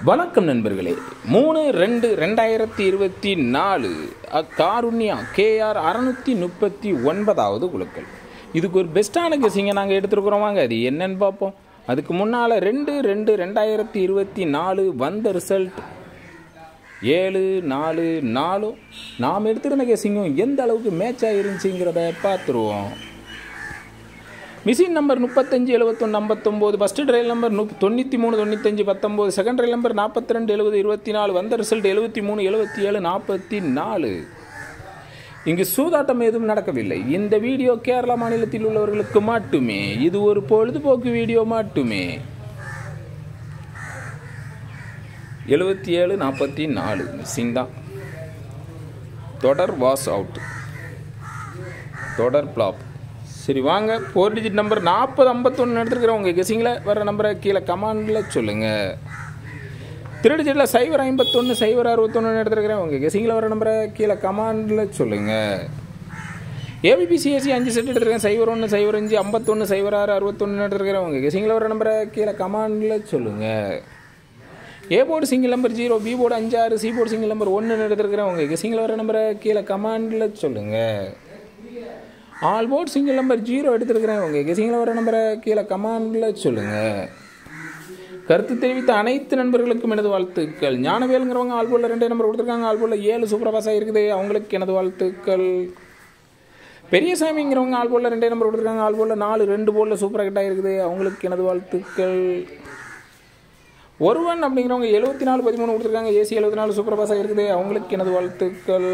வணக்கம் நண்பர்களே. 3-2-2024 காருண்யா KR 639வது குழுக்கள். இதுக்கு ஒரு பெஸ்ட்டான கெஸிங்கை நாங்கள் எடுத்துருக்குறோம். வாங்க அது என்னன்னு பார்ப்போம். அதுக்கு முன்னால் 2-2-2024 வந்த ரிசல்ட் 7-4-4. நாம் எடுத்துருந்த கெஸிங்கும் எந்த அளவுக்கு மேட்ச் ஆகிருந்துச்சிங்கிறத பார்த்துருவோம். Machine number 35-71-59, first trial number 93-95-19, second trial number 42-70-24, வந்த ரிசல்ட் 73-77-44. இங்கு சூதாட்டம் எதுவும் நடக்கவில்லை. இந்த வீடியோ கேரளா மாநிலத்தில் உள்ளவர்களுக்கு மட்டுமே. இது ஒரு பொழுதுபோக்கு வீடியோ மட்டுமே. 77-44 மிஷின் தான். தொடர் வாஸ் அவுட், தொடர் பிளாப். சரி வாங்க, 4 டிஜிட் நம்பர் 40-51 எடுத்துருக்கிறேன். உங்கள் கெஸிங்கில் வர நம்பரை கீழே கமெண்டில் சொல்லுங்கள். 3 டிஜிட்டில் 0-51-0-61 எடுத்துருக்கிறேன். உங்கள் கெஸிங்கில் வர நம்பரை கீழே கமெண்டில் சொல்லுங்கள். ABPCAC 5 செட் எடுத்துருக்கேன். 0-1-0-5-51-0-6-61 எடுத்துருக்கிறேன். உங்கள் கெஸிங்கில் வர நம்பரை கீழே கமெண்டில் சொல்லுங்கள். A board single number 0, B board 5-6, C board single number 1 எடுத்துருக்கிறேன். உங்கள் கெஸிங்கில் வர நம்பரை கீழே கமெண்டில் சொல்லுங்கள். ஆல் போர்ட் சிங்கிள் நம்பர் 0 எடுத்துருக்கிறேன். உங்கள் கெஸிங்கில் வர நம்பரை கீழே கமெண்டில் சொல்லுங்கள். கருத்து தெரிவித்த அனைத்து நண்பர்களுக்கும் எனது வாழ்த்துக்கள். ஞானவேலுங்கிறவங்க ஆல் போர்டில் 2 நம்பர் கொடுத்துருக்காங்க. ஆல் போர்டில் 7 சூப்பர் பாஸாக இருக்குது. அவங்களுக்கு எனது வாழ்த்துக்கள். பெரியசாமிங்கிறவங்க ஆல் போர்டில் 2 நம்பர் கொடுத்துருக்காங்க. ஆல் போர்டில் 4 2 போர்டில் சூப்பராக கிட்டாக இருக்குது. அவங்களுக்கு எனது வாழ்த்துக்கள். ஒருவன் அப்படிங்கிறவங்க 74-13 கொடுத்துருக்காங்க. AC 74 சூப்பர் பாஸாக இருக்குது. அவங்களுக்கு எனது வாழ்த்துக்கள்.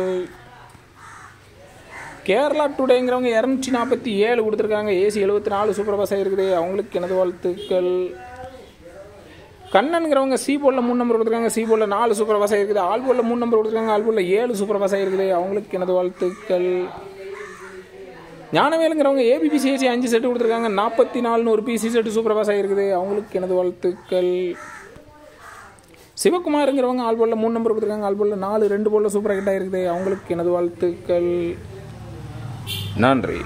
கேரளா டுடேங்கிறவங்க 247 கொடுத்துருக்காங்க. AC 74 சூப்பர் பாஸாக இருக்குது. அவங்களுக்கு எனது வாழ்த்துக்கள். கண்ணனுங்கிறவங்க C போர்டில் 3 நம்பர் கொடுத்துருக்காங்க. C போர்டில் 4 சூப்பர் பாஸாக இருக்குது. ஆல் போர்டில் 3 நம்பர் கொடுத்துருக்காங்க. ஆல் போர்டில் 7 சூப்பர் பாஸாக இருக்குது. அவங்களுக்கு எனது வாழ்த்துக்கள். ஞானவேலுங்கிறவங்க ABPCAC 5 செட்டு கொடுத்துருக்காங்க. 44 ஒரு PC செட்டு சூப்பர் பாஸாக இருக்குது. அவங்களுக்கு எனது வாழ்த்துக்கள். சிவகுமாருங்கிறவங்க ஆல் போர்டில் 3 நம்பர் கொடுத்துருக்காங்க. ஆல் போர்டில் 4 2 போர்டில் சூப்பராக கிட்டாக இருக்குது. அவங்களுக்கு எனது வாழ்த்துக்கள். நன்றி.